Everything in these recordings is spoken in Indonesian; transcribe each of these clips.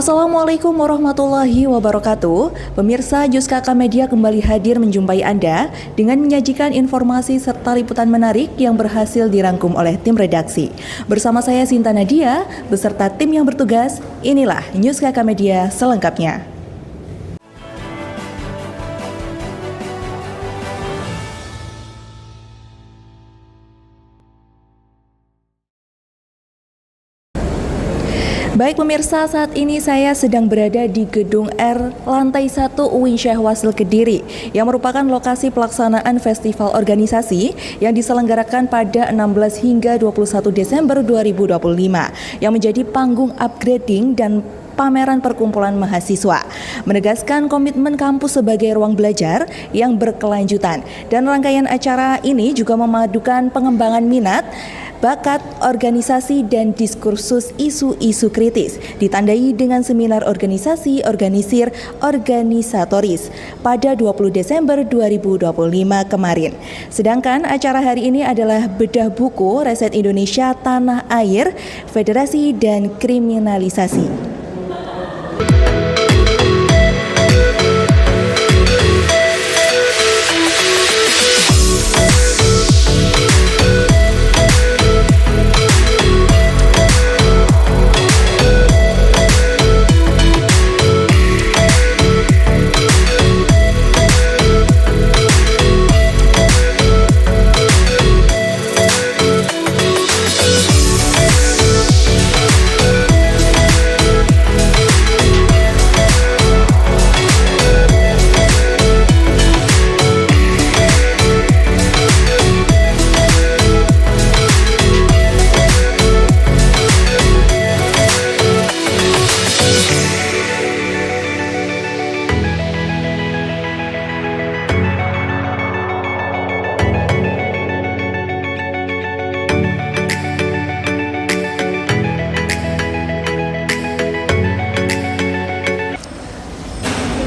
Assalamualaikum warahmatullahi wabarakatuh. Pemirsa Jus KK Media kembali hadir menjumpai Anda dengan menyajikan informasi serta liputan menarik yang berhasil dirangkum oleh tim redaksi. Bersama saya Sinta Nadia, beserta tim yang bertugas, inilah News KK Media selengkapnya. Baik pemirsa, saat ini saya sedang berada di Gedung R Lantai 1 UIN Syekh Wasil Kediri yang merupakan lokasi pelaksanaan festival organisasi yang diselenggarakan pada 16 hingga 21 Desember 2025 yang menjadi panggung upgrading dan pameran perkumpulan mahasiswa, menegaskan komitmen kampus sebagai ruang belajar yang berkelanjutan. Dan rangkaian acara ini juga memadukan pengembangan minat, bakat, organisasi, dan diskursus isu-isu kritis, ditandai dengan seminar organisasi, organisir, organisatoris pada 20 Desember 2025 kemarin. Sedangkan acara hari ini adalah bedah buku Reset Indonesia Tanah Air, Federasi dan Kriminalisasi.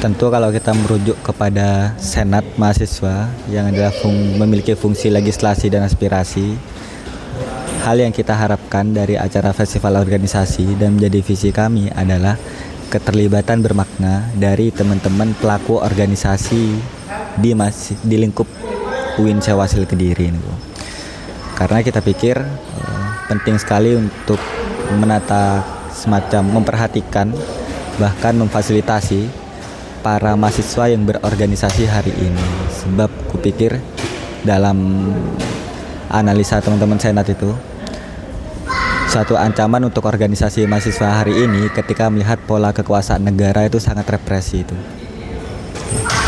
Tentu kalau kita merujuk kepada Senat Mahasiswa yang adalah memiliki fungsi legislasi dan aspirasi, hal yang kita harapkan dari acara festival organisasi dan menjadi visi kami adalah keterlibatan bermakna dari teman-teman pelaku organisasi di lingkup UIN Syekh Wasil Kediri. Karena kita pikir penting sekali untuk menata semacam memperhatikan bahkan memfasilitasi para mahasiswa yang berorganisasi hari ini, sebab kupikir dalam analisa teman-teman Senat itu suatu ancaman untuk organisasi mahasiswa hari ini ketika melihat pola kekuasaan negara itu sangat represi itu.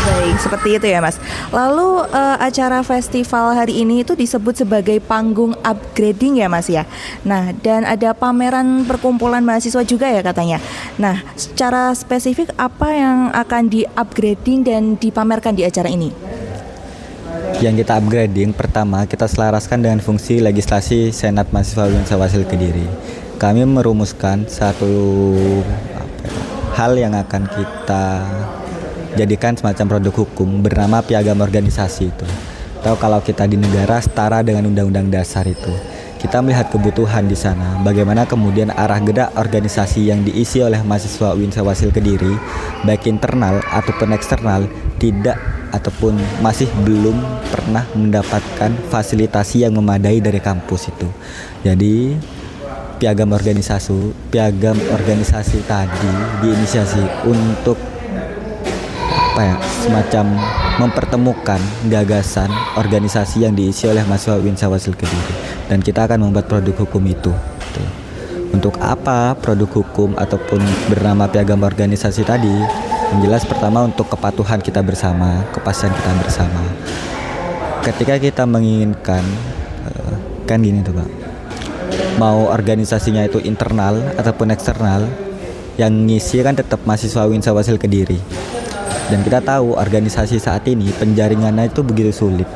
Baik, seperti itu ya Mas. Lalu acara festival hari ini itu disebut sebagai panggung upgrading ya Mas ya. Nah, dan ada pameran perkumpulan mahasiswa juga ya katanya. Nah, secara spesifik apa yang akan di-upgrading dan dipamerkan di acara ini? Yang kita upgrading pertama, kita selaraskan dengan fungsi legislasi Senat Mahasiswa UIN Syekh Wasil Kediri. Kami merumuskan satu hal yang akan kita jadikan semacam produk hukum bernama piagam organisasi itu. Atau kalau kita di negara setara dengan undang-undang dasar itu. Kita melihat kebutuhan di sana, bagaimana kemudian arah gerak organisasi yang diisi oleh mahasiswa UIN Syekh Wasil Kediri, baik internal ataupun eksternal, tidak ataupun masih belum pernah mendapatkan fasilitasi yang memadai dari kampus itu. Jadi piagam organisasi tadi diinisiasi untuk semacam mempertemukan gagasan organisasi yang diisi oleh mahasiswa UIN Syekh Wasil Kediri, dan kita akan membuat produk hukum itu. Untuk apa produk hukum ataupun bernama piagam organisasi tadi? Yang jelas pertama untuk kepatuhan kita bersama, kepastian kita bersama. Ketika kita menginginkan kan gini tuh Pak, mau organisasinya itu internal ataupun eksternal, yang ngisi kan tetap mahasiswa UIN Syekh Wasil Kediri. Dan kita tahu organisasi saat ini penjaringannya itu begitu sulit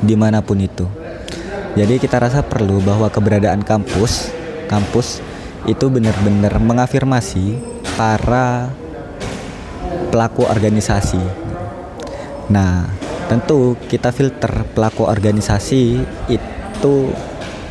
dimanapun itu. Jadi kita rasa perlu bahwa keberadaan kampus itu benar-benar mengafirmasi para pelaku organisasi. Nah, tentu kita filter pelaku organisasi itu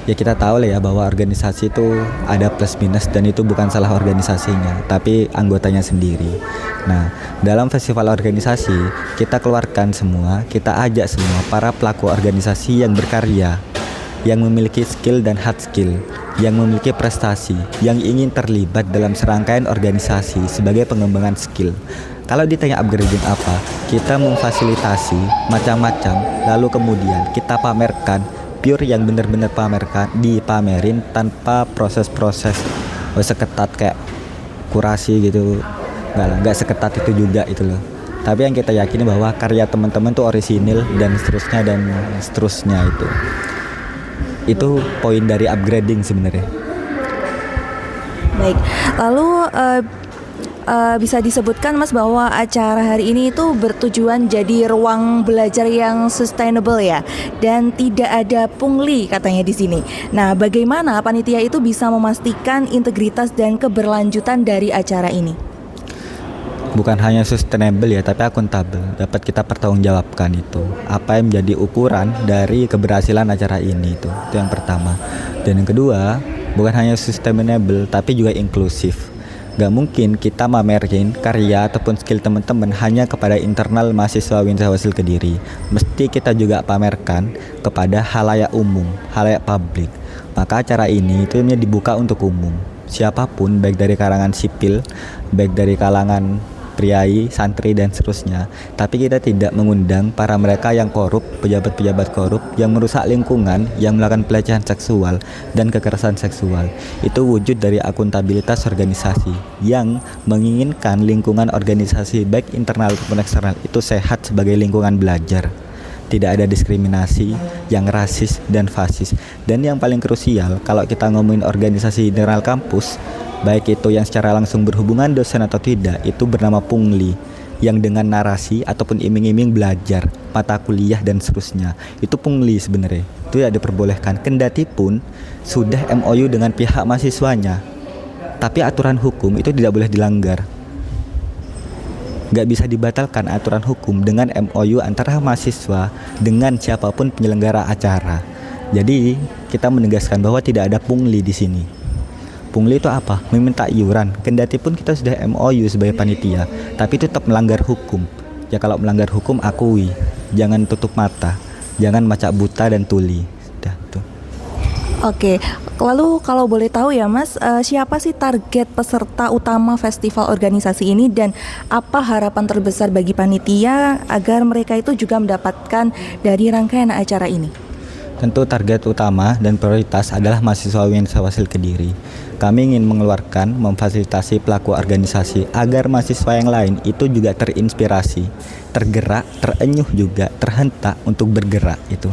Ya kita tahu lah ya bahwa organisasi itu ada plus minus dan itu bukan salah organisasinya, tapi anggotanya sendiri. Nah, dalam festival organisasi, kita keluarkan semua, kita ajak semua para pelaku organisasi yang berkarya, yang memiliki skill dan hard skill, yang memiliki prestasi, yang ingin terlibat dalam serangkaian organisasi sebagai pengembangan skill. Kalau ditanya upgrading apa, kita memfasilitasi macam-macam, lalu kemudian kita pamerkan pure yang benar-benar dipamerin tanpa proses-proses seketat kayak kurasi gitu. Nggak seketat itu juga itu loh. Tapi yang kita yakini bahwa karya teman-teman tuh orisinil dan seterusnya itu poin dari upgrading sebenarnya. Baik, lalu bisa disebutkan Mas bahwa acara hari ini itu bertujuan jadi ruang belajar yang sustainable ya, dan tidak ada pungli katanya di sini. Nah, bagaimana panitia itu bisa memastikan integritas dan keberlanjutan dari acara ini? Bukan hanya sustainable ya, tapi akuntabel. Dapat kita pertanggungjawabkan itu. Apa yang menjadi ukuran dari keberhasilan acara ini itu yang pertama. Dan yang kedua, bukan hanya sustainable tapi juga inklusif. Gak mungkin kita mamerin karya ataupun skill teman-teman hanya kepada internal mahasiswa Winshawasil Kediri. Mesti kita juga pamerkan kepada halayak umum, halayak publik. Maka acara ini itu dibuka untuk umum. Siapapun, baik dari kalangan sipil, baik dari kalangan priai, santri dan seterusnya. Tapi kita tidak mengundang para mereka yang korup, pejabat-pejabat korup yang merusak lingkungan, yang melakukan pelecehan seksual dan kekerasan seksual. Itu wujud dari akuntabilitas organisasi yang menginginkan lingkungan organisasi baik internal maupun eksternal itu sehat sebagai lingkungan belajar. Tidak ada diskriminasi yang rasis dan fasis. Dan yang paling krusial, kalau kita ngomongin organisasi internal kampus, baik itu yang secara langsung berhubungan dosen atau tidak, itu bernama pungli, yang dengan narasi ataupun iming-iming belajar, mata kuliah dan seterusnya. Itu pungli sebenarnya. Itu tidak diperbolehkan. Kendati pun sudah MOU dengan pihak mahasiswanya, tapi aturan hukum itu tidak boleh dilanggar. Gak bisa dibatalkan aturan hukum dengan MOU antara mahasiswa dengan siapapun penyelenggara acara. Jadi kita menegaskan bahwa tidak ada pungli di sini. Pungli itu apa? Meminta iuran. Kendati pun kita sudah MOU sebagai panitia, tapi tetap melanggar hukum. Ya kalau melanggar hukum akui, jangan tutup mata, jangan macak buta dan tuli. Sudah tuh. Oke, lalu kalau boleh tahu ya Mas, siapa sih target peserta utama festival organisasi ini dan apa harapan terbesar bagi panitia agar mereka itu juga mendapatkan dari rangkaian acara ini? Tentu target utama dan prioritas adalah mahasiswa Winshawasil Kediri. Kami ingin mengeluarkan, memfasilitasi pelaku organisasi agar mahasiswa yang lain itu juga terinspirasi, tergerak, terenyuh juga, terhentak untuk bergerak itu.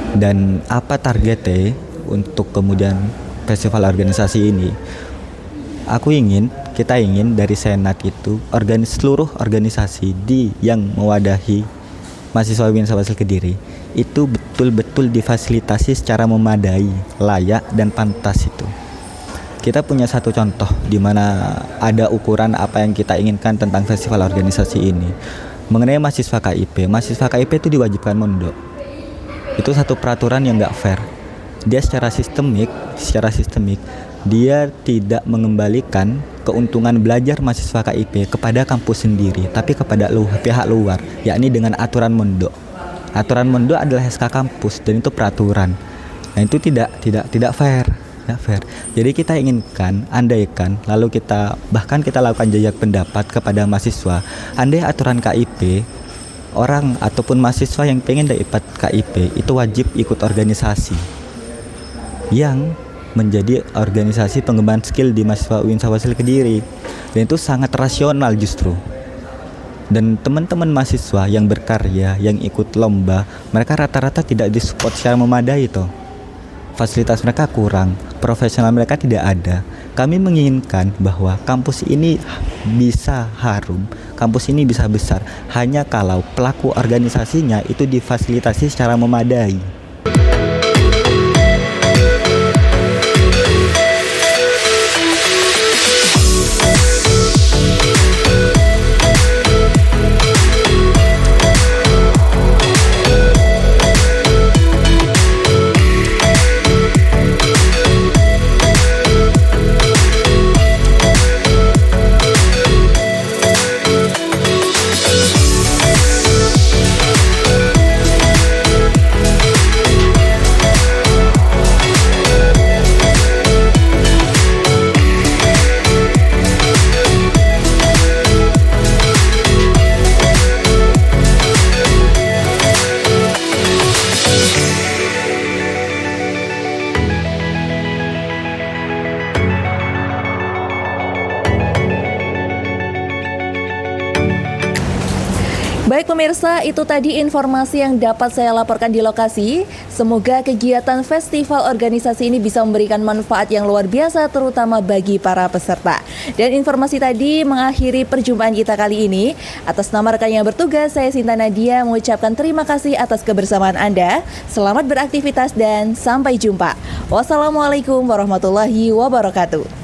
Dan apa targetnya untuk kemudian festival organisasi ini? Kita ingin dari Senat itu seluruh organisasi yang mewadahi mahasiswa Winshawasil Kediri itu betul-betul difasilitasi secara memadai, layak dan pantas itu. Kita punya satu contoh di mana ada ukuran apa yang kita inginkan tentang festival organisasi ini. Mengenai mahasiswa KIP itu diwajibkan mondok. Itu satu peraturan yang nggak fair. Dia secara sistemik dia tidak mengembalikan keuntungan belajar mahasiswa KIP kepada kampus sendiri, tapi kepada pihak luar, yakni dengan aturan mondok. Aturan mondok adalah SK kampus dan itu peraturan. Nah, itu tidak fair. Jadi kita inginkan, andaikan lalu kita lakukan jajak pendapat kepada mahasiswa, andai aturan KIP, orang ataupun mahasiswa yang pengen dapat KIP itu wajib ikut organisasi yang menjadi organisasi pengembangan skill di mahasiswa Winshawasil Kediri, dan itu sangat rasional justru. Dan teman-teman mahasiswa yang berkarya, yang ikut lomba, mereka rata-rata tidak disupport secara memadai toh. Fasilitas mereka kurang, profesional mereka tidak ada. Kami menginginkan bahwa kampus ini bisa harum, kampus ini bisa besar hanya kalau pelaku organisasinya itu difasilitasi secara memadai. Baik pemirsa, itu tadi informasi yang dapat saya laporkan di lokasi. Semoga kegiatan festival organisasi ini bisa memberikan manfaat yang luar biasa terutama bagi para peserta. Dan informasi tadi mengakhiri perjumpaan kita kali ini. Atas nama rekan yang bertugas, saya Sinta Nadia mengucapkan terima kasih atas kebersamaan Anda. Selamat beraktivitas dan sampai jumpa. Wassalamualaikum warahmatullahi wabarakatuh.